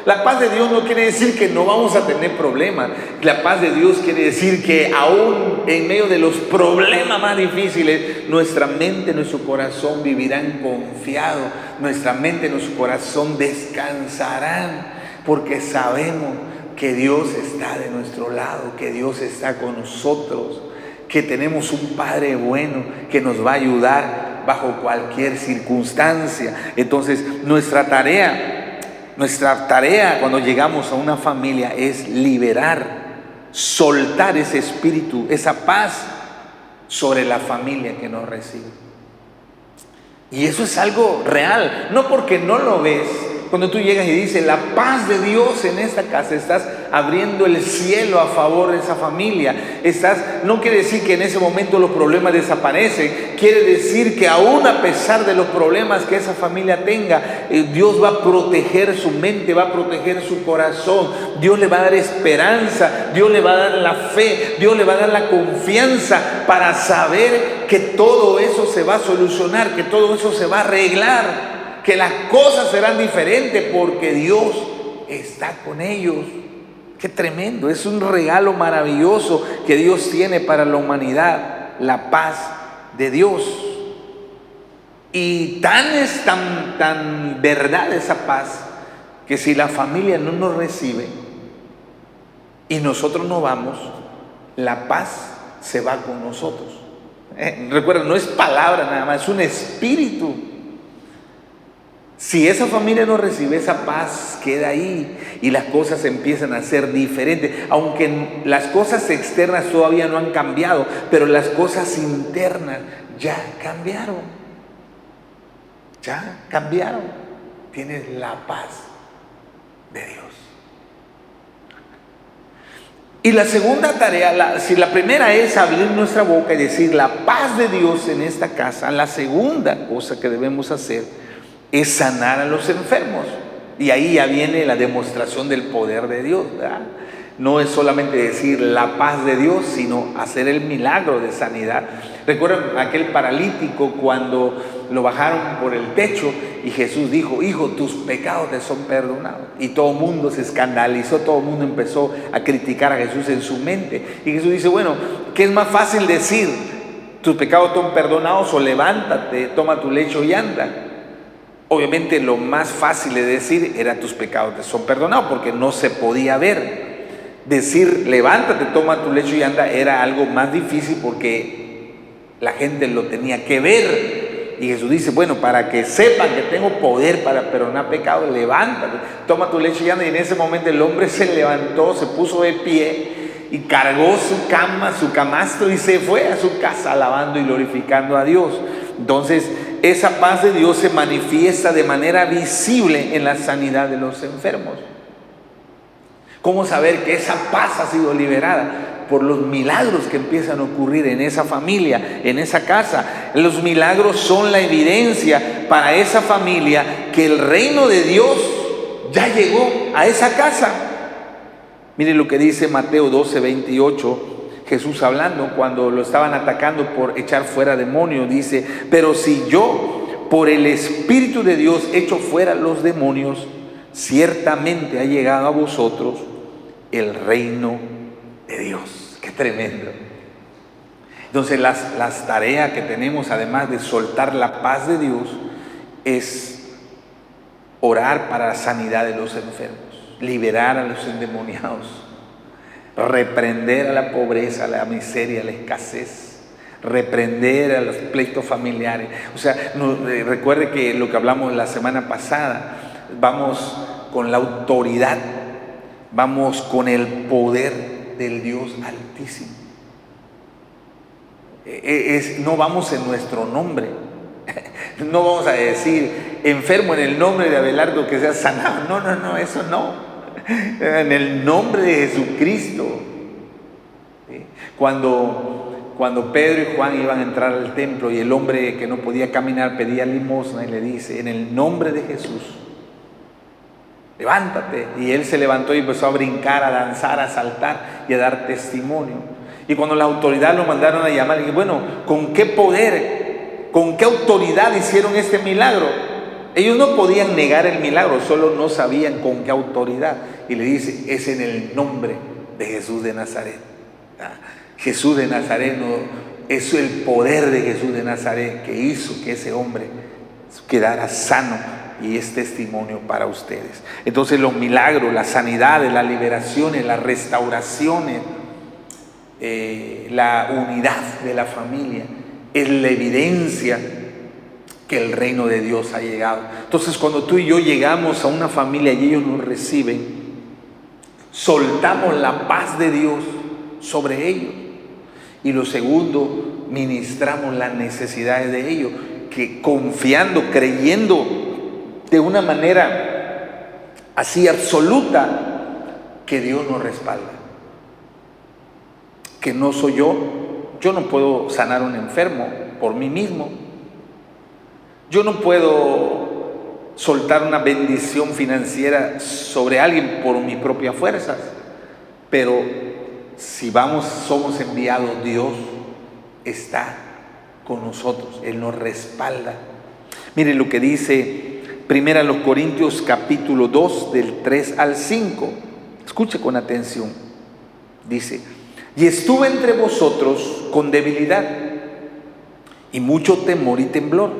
La paz de Dios no quiere decir que no vamos a tener problemas. La paz de Dios quiere decir que aún en medio de los problemas más difíciles, nuestra mente, nuestro corazón vivirán confiado. Nuestra mente, nuestro corazón descansarán, porque sabemos que Dios está de nuestro lado, que Dios está con nosotros, que tenemos un Padre bueno que nos va a ayudar bajo cualquier circunstancia. Entonces, nuestra tarea cuando llegamos a una familia es liberar, soltar ese espíritu, esa paz sobre la familia que nos recibe. Y eso es algo real, no porque no lo ves. Cuando tú llegas y dices la paz de Dios en esta casa, estás abriendo el cielo a favor de esa familia. No quiere decir que en ese momento los problemas desaparecen, quiere decir que aún a pesar de los problemas que esa familia tenga, Dios va a proteger su mente, va a proteger su corazón. Dios le va a dar esperanza, Dios le va a dar la fe, Dios le va a dar la confianza para saber que todo eso se va a solucionar, que todo eso se va a arreglar, que las cosas serán diferentes porque Dios está con ellos. Qué tremendo, es un regalo maravilloso que Dios tiene para la humanidad, la paz de Dios. Y tan verdad esa paz, que si la familia no nos recibe y nosotros no vamos, la paz se va con nosotros. Recuerda, no es palabra nada más, es un espíritu. Si esa familia no recibe, esa paz queda ahí y las cosas empiezan a ser diferentes. Aunque las cosas externas todavía no han cambiado, pero las cosas internas ya cambiaron. Ya cambiaron. Tienes la paz de Dios. Y la segunda tarea, si la primera es abrir nuestra boca y decir la paz de Dios en esta casa, la segunda cosa que debemos hacer es sanar a los enfermos. Y ahí ya viene la demostración del poder de Dios, ¿verdad? No es solamente decir la paz de Dios, sino hacer el milagro de sanidad. Recuerden aquel paralítico cuando lo bajaron por el techo y Jesús dijo: hijo, tus pecados te son perdonados. Y todo el mundo se escandalizó, todo el mundo empezó a criticar a Jesús en su mente. Y Jesús dice: bueno, ¿qué es más fácil decir? ¿Tus pecados son perdonados? O levántate, toma tu lecho y anda. Obviamente lo más fácil de decir era tus pecados te son perdonados, porque no se podía ver. Decir levántate, toma tu lecho y anda era algo más difícil porque la gente lo tenía que ver. Y Jesús dice: bueno, para que sepan que tengo poder para perdonar pecados, levántate, toma tu lecho y anda. Y en ese momento el hombre se levantó, se puso de pie y cargó su cama, su camastro, y se fue a su casa alabando y glorificando a Dios. Entonces, esa paz de Dios se manifiesta de manera visible en la sanidad de los enfermos. ¿Cómo saber que esa paz ha sido liberada? Por los milagros que empiezan a ocurrir en esa familia, en esa casa. Los milagros son la evidencia para esa familia que el reino de Dios ya llegó a esa casa. Miren lo que dice Mateo 12:28. Jesús hablando cuando lo estaban atacando por echar fuera demonios, dice: pero si yo por el Espíritu de Dios echo fuera los demonios, ciertamente ha llegado a vosotros el reino de Dios. ¡Qué tremendo! Entonces las tareas que tenemos, además de soltar la paz de Dios, es orar para la sanidad de los enfermos, liberar a los endemoniados, reprender a la pobreza, a la miseria, a la escasez, reprender a los pleitos familiares. O sea, recuerde que lo que hablamos la semana pasada, vamos con la autoridad, vamos con el poder del Dios Altísimo. No vamos en nuestro nombre. No vamos a decir enfermo en el nombre de Abelardo que sea sanado. No, eso no. En el nombre de Jesucristo. ¿Sí? Cuando Pedro y Juan iban a entrar al templo y el hombre que no podía caminar pedía limosna y le dice: en el nombre de Jesús, levántate. Y él se levantó y empezó a brincar, a danzar, a saltar y a dar testimonio. Y cuando la autoridad lo mandaron a llamar, y bueno, ¿con qué poder, con qué autoridad hicieron este milagro? Ellos no podían negar el milagro, solo no sabían con qué autoridad. Y le dice, es en el nombre de Jesús de Nazaret. Jesús de Nazaret, es el poder de Jesús de Nazaret que hizo que ese hombre quedara sano, y es testimonio para ustedes. Entonces los milagros, las sanidades, las liberaciones, las restauraciones, la unidad de la familia es la evidencia que el reino de Dios ha llegado. Entonces cuando tú y yo llegamos a una familia y ellos nos reciben, soltamos la paz de Dios sobre ellos. Y lo segundo, ministramos las necesidades de ellos, que confiando, creyendo de una manera así absoluta que Dios nos respalda. Que no soy yo no puedo sanar a un enfermo por mí mismo. Yo no puedo soltar una bendición financiera sobre alguien por mis propias fuerzas. Pero si somos enviados, Dios está con nosotros, Él nos respalda. Miren lo que dice 1 Corintios capítulo 2 del 3 al 5. Escuche con atención. Dice: y estuve entre vosotros con debilidad y mucho temor y temblor,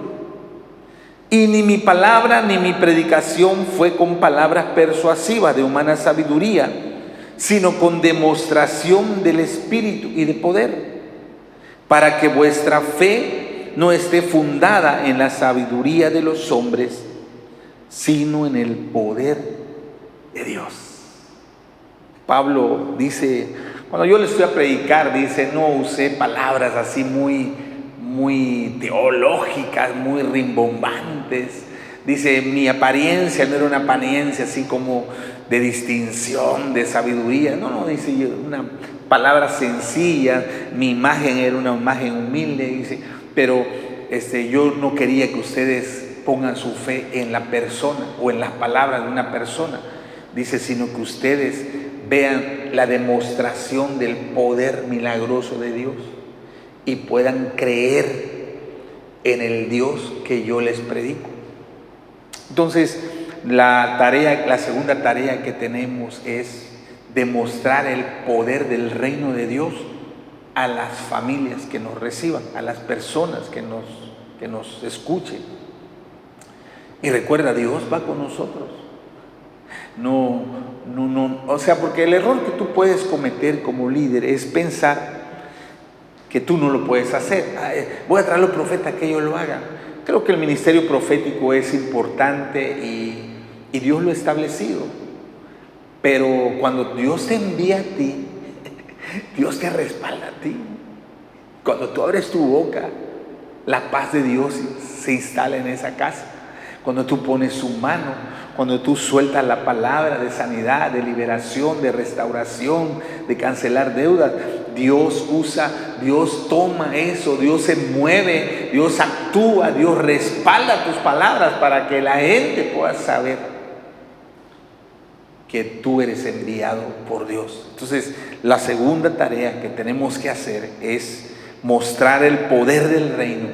y ni mi palabra ni mi predicación fue con palabras persuasivas de humana sabiduría, sino con demostración del Espíritu y de poder, para que vuestra fe no esté fundada en la sabiduría de los hombres, sino en el poder de Dios. Pablo dice, cuando yo les fui a predicar, dice, no usé palabras así muy teológicas, muy rimbombantes. Dice, mi apariencia no era una apariencia así como de distinción, de sabiduría. No, dice, una palabra sencilla. Mi imagen era una imagen humilde, dice, pero yo no quería que ustedes pongan su fe en la persona o en las palabras de una persona. Dice, sino que ustedes vean la demostración del poder milagroso de Dios y puedan creer en el Dios que yo les predico. Entonces, la segunda tarea que tenemos es demostrar el poder del reino de Dios a las familias que nos reciban, a las personas que nos escuchen. Y recuerda, Dios va con nosotros. Porque el error que tú puedes cometer como líder es pensar que tú no lo puedes hacer. Voy a traer a los profetas que ellos lo hagan. Creo que el ministerio profético es importante y Dios lo ha establecido. Pero cuando Dios te envía a ti, Dios te respalda a ti. Cuando tú abres tu boca, la paz de Dios se instala en esa casa. Cuando tú pones su mano, cuando tú sueltas la palabra de sanidad, de liberación, de restauración, de cancelar deudas, Dios toma eso, Dios se mueve, Dios actúa, Dios respalda tus palabras para que la gente pueda saber que tú eres enviado por Dios. Entonces, la segunda tarea que tenemos que hacer es mostrar el poder del reino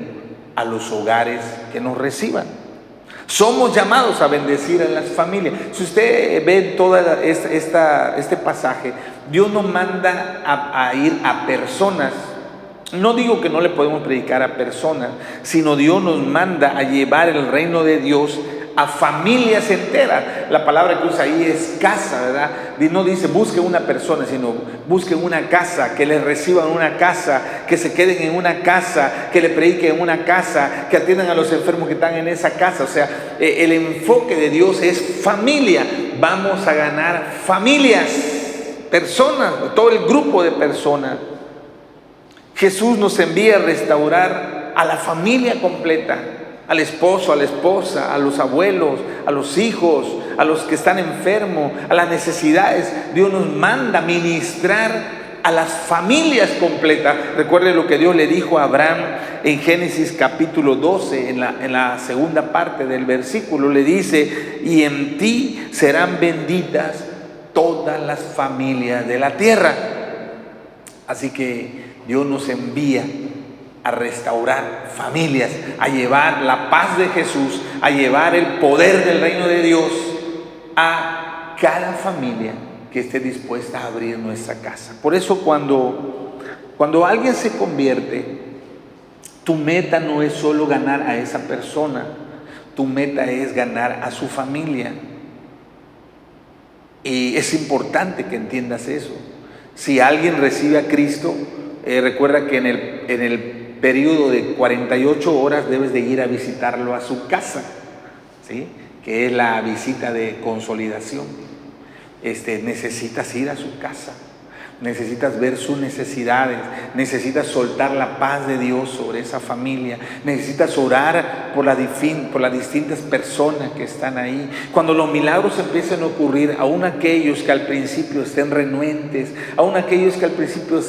a los hogares que nos reciban. Somos llamados a bendecir a las familias. Si usted ve todo este pasaje, Dios nos manda a ir a personas. No digo que no le podemos predicar a personas, sino Dios nos manda a llevar el reino de Dios a familias enteras. La palabra que usa ahí es casa, ¿verdad? No dice busque una persona, sino busque una casa, que les reciban en una casa, que se queden en una casa, que le prediquen en una casa, que atiendan a los enfermos que están en esa casa. O sea, el enfoque de Dios es familia. Vamos a ganar familias, personas, todo el grupo de personas. Jesús nos envía a restaurar a la familia completa. Al esposo, a la esposa, a los abuelos, a los hijos, a los que están enfermos, a las necesidades. Dios nos manda ministrar a las familias completas. Recuerde lo que Dios le dijo a Abraham en Génesis capítulo 12, en la segunda parte del versículo. Le dice, y en ti serán benditas todas las familias de la tierra. Así que Dios nos envía a restaurar familias, a llevar la paz de Jesús, a llevar el poder del reino de Dios a cada familia que esté dispuesta a abrir nuestra casa. Por eso cuando alguien se convierte, tu meta no es solo ganar a esa persona, tu meta es ganar a su familia. Y es importante que entiendas eso. Si alguien recibe a Cristo, recuerda que en el periodo de 48 horas debes de ir a visitarlo a su casa, ¿sí? Que es la visita de consolidación. Necesitas ir a su casa, necesitas ver sus necesidades, necesitas soltar la paz de Dios sobre esa familia, necesitas orar por las distintas personas que están ahí. Cuando los milagros empiecen a ocurrir, aún aquellos que al principio estén renuentes, aún aquellos que al principio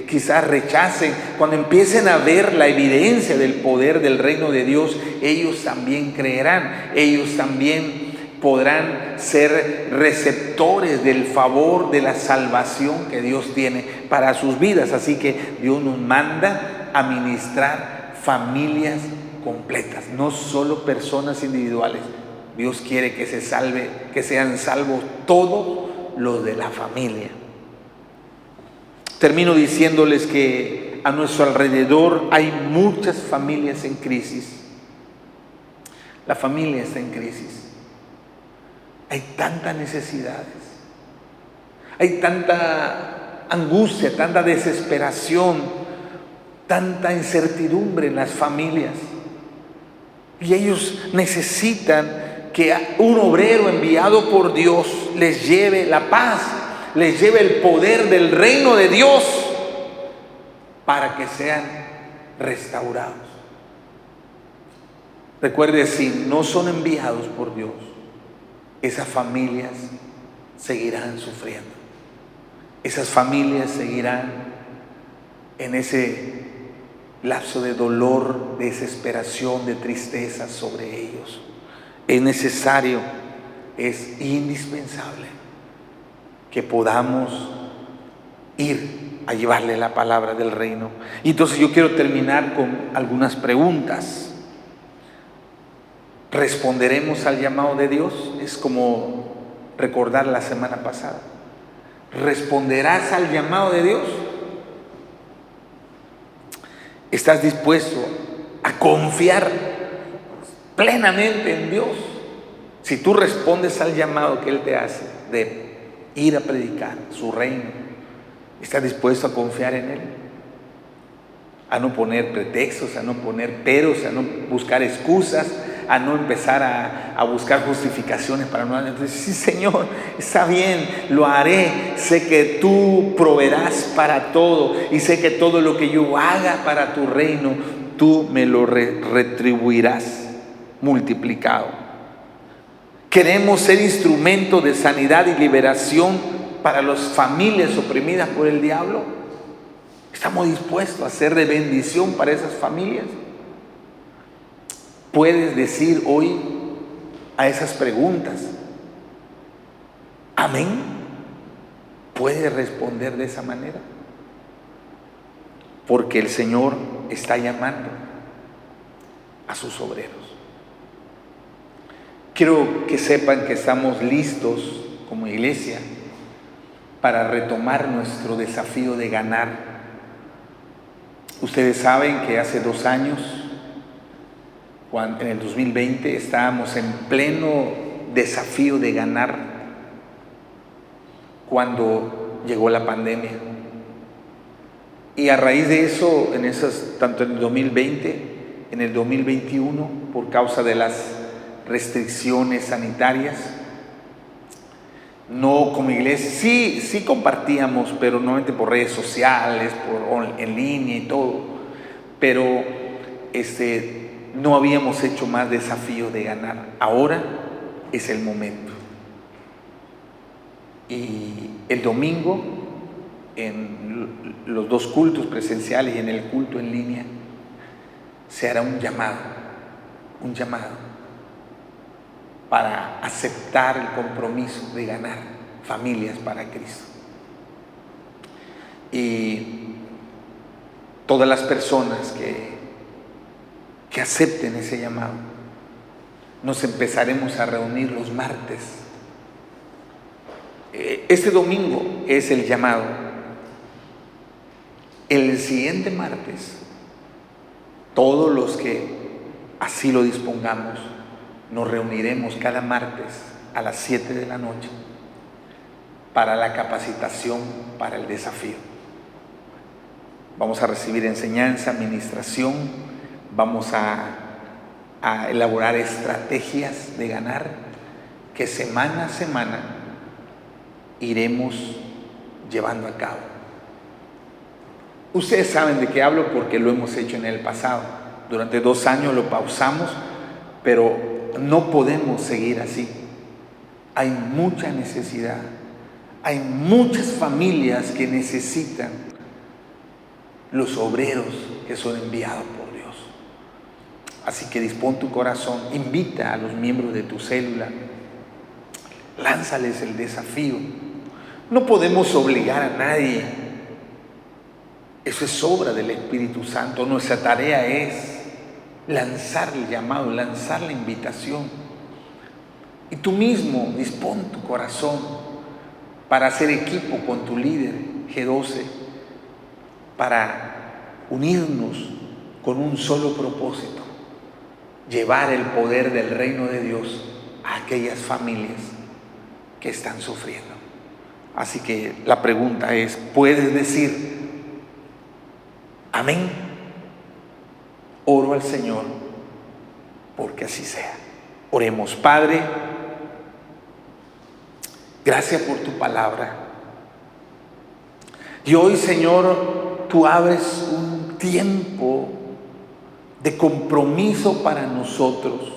quizás rechacen, cuando empiecen a ver la evidencia del poder del reino de Dios, ellos también creerán, ellos también podrán ser receptores del favor de la salvación que Dios tiene para sus vidas. Así que Dios nos manda a ministrar familias completas, no solo personas individuales. Dios quiere que sean salvos todos los de la familia. Termino diciéndoles que a nuestro alrededor hay muchas familias en crisis. La familia está en crisis. Hay tantas necesidades, hay tanta angustia, tanta desesperación, tanta incertidumbre en las familias. Y ellos necesitan que un obrero enviado por Dios les lleve la paz, les lleve el poder del reino de Dios para que sean restaurados. Recuerde, si no son enviados por Dios, esas familias seguirán sufriendo. Esas familias seguirán en ese lapso de dolor, de desesperación, de tristeza sobre ellos. Es necesario, es indispensable que podamos ir a llevarle la palabra del reino. Y entonces yo quiero terminar con algunas preguntas. ¿Responderemos al llamado de Dios? Es como recordar la semana pasada. ¿Responderás al llamado de Dios? ¿Estás dispuesto a confiar plenamente en Dios? Si tú respondes al llamado que Él te hace de ir a predicar su reino, ¿estás dispuesto a confiar en Él? A no poner pretextos, a no poner peros, a no buscar excusas, a no empezar a buscar justificaciones para no. Entonces, sí, Señor, está bien, lo haré. Sé que tú proveerás para todo y sé que todo lo que yo haga para tu reino, tú me lo retribuirás multiplicado. Queremos ser instrumento de sanidad y liberación para las familias oprimidas por el diablo. ¿Estamos dispuestos a ser de bendición para esas familias? Puedes decir hoy a esas preguntas, amén. Puedes responder de esa manera, porque el Señor está llamando a sus obreros. Quiero que sepan que estamos listos como iglesia para retomar nuestro desafío de ganar. Ustedes saben que hace 2 años, en el 2020, estábamos en pleno desafío de ganar cuando llegó la pandemia. Y a raíz de eso, tanto en el 2020, en el 2021, por causa de las restricciones sanitarias, no como iglesia, sí compartíamos, pero normalmente por redes sociales, en línea y todo, pero no habíamos hecho más desafío de ganar. Ahora es el momento. Y el domingo, en los 2 cultos presenciales y en el culto en línea, se hará un llamado para aceptar el compromiso de ganar familias para Cristo. Y todas las personas que acepten ese llamado. Nos empezaremos a reunir los martes. Este domingo es el llamado. El siguiente martes, todos los que así lo dispongamos, nos reuniremos cada martes a las 7 de la noche para la capacitación para el desafío. Vamos a recibir enseñanza, administración, vamos a elaborar estrategias de ganar que semana a semana iremos llevando a cabo. Ustedes saben de qué hablo porque lo hemos hecho en el pasado. Durante 2 años lo pausamos, pero no podemos seguir así. Hay mucha necesidad. Hay muchas familias que necesitan los obreros que son enviados por Dios. Así que dispón tu corazón, invita a los miembros de tu célula, lánzales el desafío. No podemos obligar a nadie. Eso es obra del Espíritu Santo. Nuestra tarea es lanzar el llamado, lanzar la invitación. Y tú mismo dispón tu corazón para hacer equipo con tu líder G12, para unirnos con un solo propósito: llevar el poder del reino de Dios a aquellas familias que están sufriendo. Así que la pregunta es, ¿puedes decir amén? Oro al Señor porque así sea. Oremos. Padre, gracias por tu palabra. Y hoy, Señor, tú abres un tiempo de compromiso para nosotros.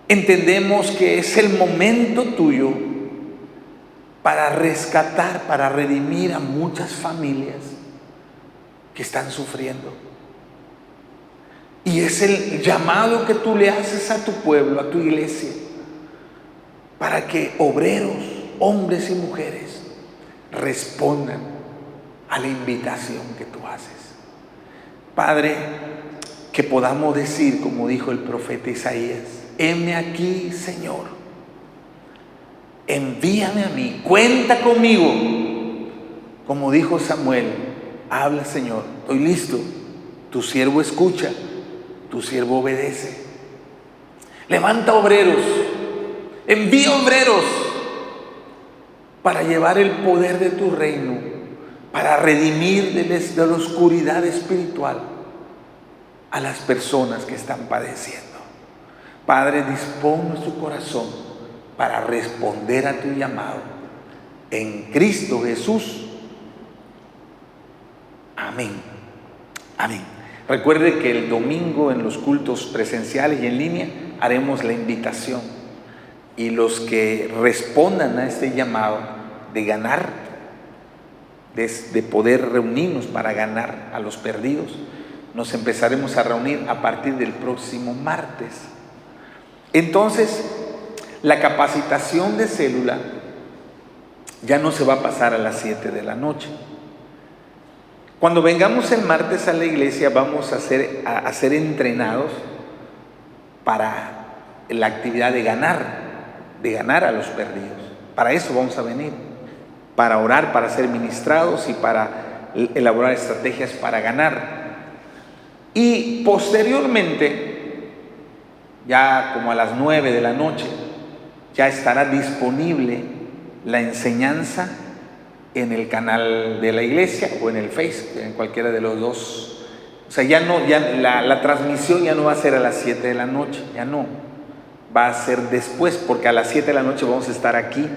Entendemos que es el momento tuyo para rescatar, para redimir a muchas familias que están sufriendo. Y es el llamado que tú le haces a tu pueblo, a tu iglesia, para que obreros, hombres y mujeres, respondan a la invitación que tú haces. Padre, que podamos decir, como dijo el profeta Isaías: heme aquí, Señor, envíame a mí, cuenta conmigo. Como dijo Samuel: habla, Señor, estoy listo, tu siervo escucha, tu siervo obedece. Levanta obreros, envía obreros para llevar el poder de tu reino, para redimir de la oscuridad espiritual a las personas que están padeciendo. Padre, dispón nuestro corazón para responder a tu llamado. En Cristo Jesús. Amén. Amén. Recuerde que el domingo en los cultos presenciales y en línea haremos la invitación. Y los que respondan a este llamado de ganar, de poder reunirnos para ganar a los perdidos, nos empezaremos a reunir a partir del próximo martes. Entonces, la capacitación de célula ya no se va a pasar a las 7 de la noche. Cuando vengamos el martes a la iglesia, vamos a ser entrenados para la actividad de ganar a los perdidos. Para eso vamos a venir, para orar, para ser ministrados y para elaborar estrategias para ganar. Y posteriormente, ya como a las 9 de la noche, ya estará disponible la enseñanza en el canal de la iglesia o en el Facebook, en cualquiera de los dos. O sea, la transmisión ya no va a ser a las 7 de la noche, ya no. Va a ser después, porque a las 7 de la noche vamos a estar aquí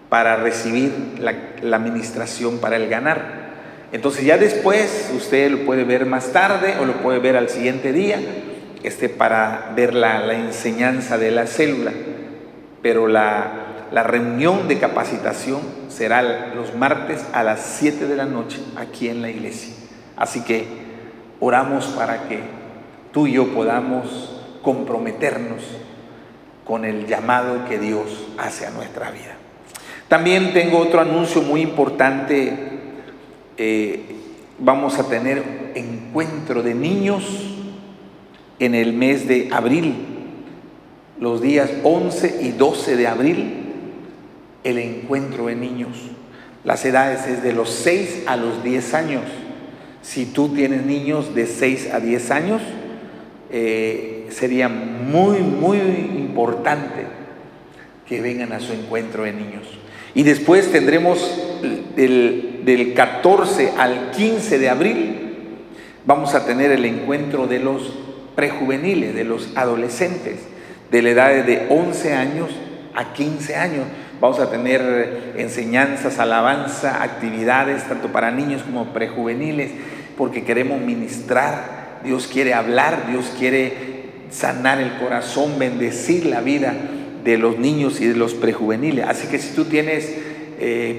para recibir la administración para el ganar. Entonces ya después usted lo puede ver más tarde o lo puede ver al siguiente día, para ver la enseñanza de la célula. Pero la reunión de capacitación será los martes a las 7 de la noche aquí en la iglesia. Así que oramos para que tú y yo podamos comprometernos con el llamado que Dios hace a nuestra vida. También tengo otro anuncio muy importante vamos a tener encuentro de niños en el mes de abril, los días 11 y 12 de abril, el encuentro de niños. Las edades es de los 6 a los 10 años. Si tú tienes niños de 6 a 10 años, sería muy, muy importante que vengan a su encuentro de niños. Y después tendremos del 14 al 15 de abril, vamos a tener el encuentro de los prejuveniles, de los adolescentes, de la edad de 11 años a 15 años. Vamos a tener enseñanzas, alabanza, actividades, tanto para niños como prejuveniles, porque queremos ministrar. Dios quiere hablar, Dios quiere sanar el corazón, bendecir la vida de los niños y de los prejuveniles. Así que si tú tienes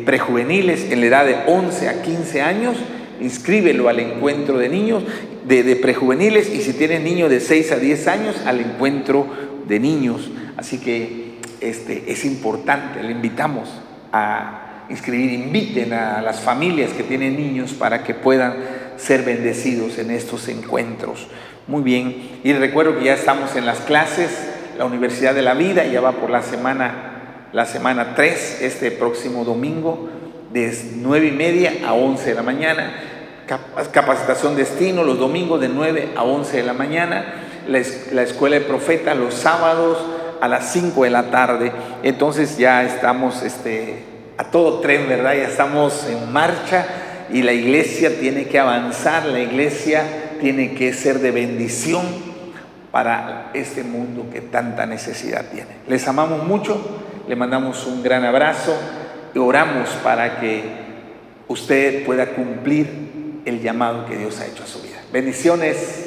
prejuveniles en la edad de 11 a 15 años, inscríbelo al encuentro de niños, de prejuveniles, y si tienes niños de 6 a 10 años, al encuentro de niños. Así que es importante, le invitamos a inscribir, inviten a las familias que tienen niños para que puedan ser bendecidos en estos encuentros. Muy bien, y recuerdo que ya estamos en las clases, la Universidad de la Vida ya va por la semana 3, este próximo domingo, de 9:30 a 11 de la mañana, capacitación destino los domingos de 9 a 11 de la mañana, la escuela de profeta los sábados a las 5 de la tarde. Entonces ya estamos a todo tren, ¿verdad? Ya estamos en marcha y la iglesia tiene que avanzar, la iglesia tiene que ser de bendición para este mundo que tanta necesidad tiene. Les amamos mucho, le mandamos un gran abrazo y oramos para que usted pueda cumplir el llamado que Dios ha hecho a su vida. Bendiciones.